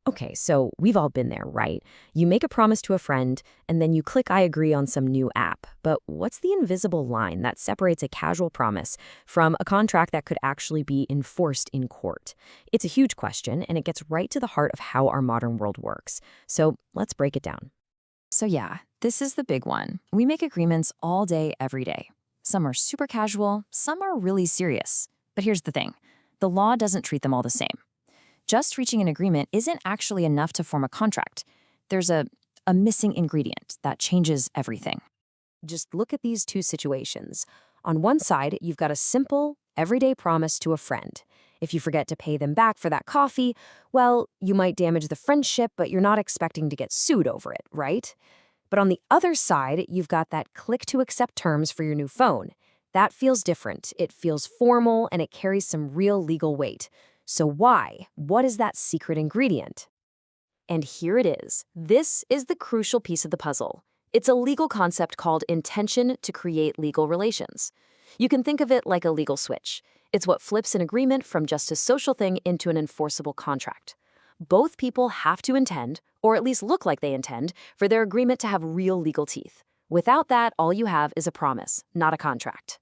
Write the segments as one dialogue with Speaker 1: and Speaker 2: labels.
Speaker 1: Okay, so we've all been there, right? You make a promise to a friend, and then you click I agree on some new app. But what's the invisible line that separates a casual promise from a contract that could actually be enforced in court? It's a huge question, and it gets right to the heart of how our modern world works. So let's break it down.
Speaker 2: So yeah, this is the big one. We make agreements all day, every day. Some are super casual, some are really serious. But here's the thing. The law doesn't treat them all the same. Just reaching an agreement isn't actually enough to form a contract. There's a missing ingredient that changes everything.
Speaker 1: Just look at these two situations. On one side, you've got a simple, everyday promise to a friend. If you forget to pay them back for that coffee, well, you might damage the friendship, but you're not expecting to get sued over it, right? But on the other side, you've got that click to accept terms for your new phone. That feels different. It feels formal, and it carries some real legal weight. So why? What is that secret ingredient? And here it is. This is the crucial piece of the puzzle. It's a legal concept called intention to create legal relations. You can think of it like a legal switch. It's what flips an agreement from just a social thing into an enforceable contract. Both people have to intend, or at least look like they intend, for their agreement to have real legal teeth. Without that, all you have is a promise, not a contract.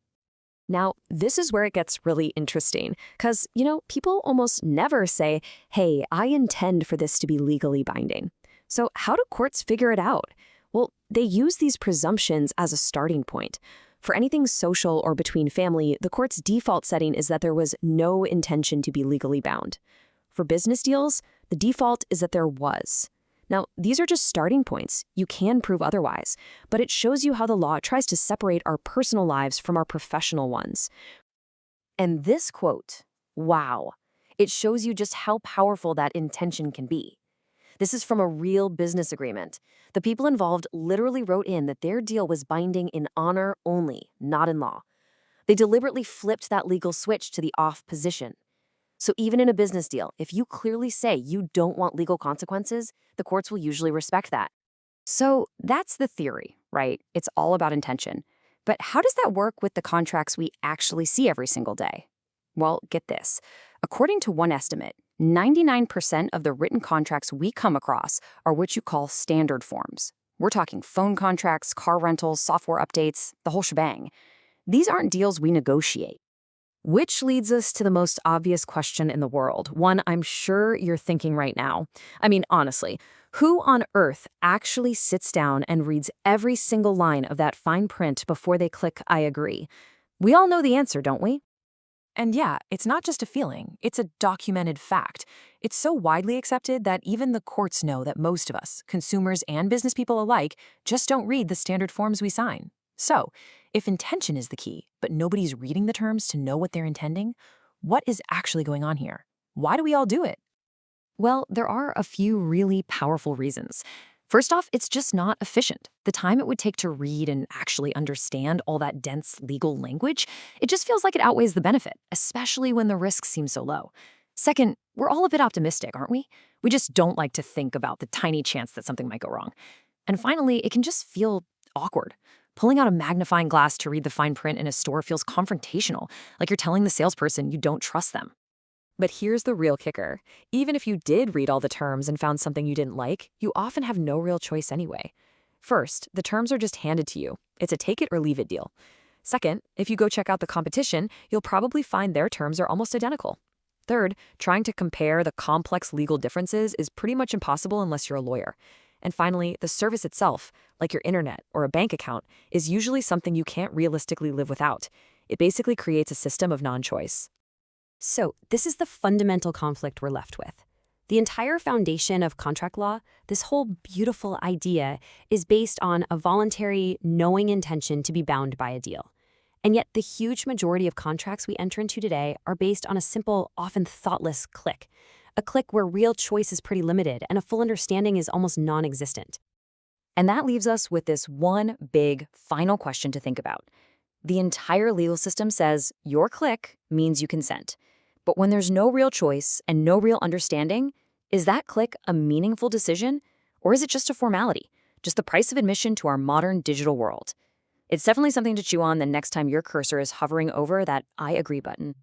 Speaker 1: Now, this is where it gets really interesting, because, people almost never say, hey, I intend for this to be legally binding. So how do courts figure it out? Well, they use these presumptions as a starting point. For anything social or between family, the court's default setting is that there was no intention to be legally bound. For business deals, the default is that there was. Now, these are just starting points. You can prove otherwise, but it shows you how the law tries to separate our personal lives from our professional ones. And this quote, wow, it shows you just how powerful that intention can be. This is from a real business agreement. The people involved literally wrote in that their deal was binding in honor only, not in law. They deliberately flipped that legal switch to the off position. So even in a business deal, if you clearly say you don't want legal consequences, the courts will usually respect that. So that's the theory, right? It's all about intention. But how does that work with the contracts we actually see every single day? Well, get this. According to one estimate, 99% of the written contracts we come across are what you call standard forms. We're talking phone contracts, car rentals, software updates, the whole shebang. These aren't deals we negotiate. Which leads us to the most obvious question in the world, one I'm sure you're thinking right now. I mean, honestly, who on earth actually sits down and reads every single line of that fine print before they click I agree? We all know the answer, don't we?
Speaker 2: And yeah, it's not just a feeling, it's a documented fact. It's so widely accepted that even the courts know that most of us, consumers and business people alike, just don't read the standard forms we sign. So, if intention is the key, but nobody's reading the terms to know what they're intending, what is actually going on here? Why do we all do it? Well, there are a few really powerful reasons. First off, it's just not efficient. The time it would take to read and actually understand all that dense legal language, it just feels like it outweighs the benefit, especially when the risks seem so low. Second, we're all a bit optimistic, aren't we? We just don't like to think about the tiny chance that something might go wrong. And finally, it can just feel awkward. Pulling out a magnifying glass to read the fine print in a store feels confrontational, like you're telling the salesperson you don't trust them.
Speaker 1: But here's the real kicker. Even if you did read all the terms and found something you didn't like, you often have no real choice anyway. First, the terms are just handed to you. It's a take it or leave it deal. Second, if you go check out the competition, you'll probably find their terms are almost identical. Third, trying to compare the complex legal differences is pretty much impossible unless you're a lawyer. And finally, the service itself, like your internet or a bank account, is usually something you can't realistically live without. It basically creates a system of non-choice. So, this is the fundamental conflict we're left with. The entire foundation of contract law, this whole beautiful idea, is based on a voluntary, knowing intention to be bound by a deal. And yet, the huge majority of contracts we enter into today are based on a simple, often thoughtless click. A click where real choice is pretty limited and a full understanding is almost non-existent. And that leaves us with this one big, final question to think about. The entire legal system says your click means you consent. But when there's no real choice and no real understanding, is that click a meaningful decision? Or is it just a formality, just the price of admission to our modern digital world? It's definitely something to chew on the next time your cursor is hovering over that I agree button.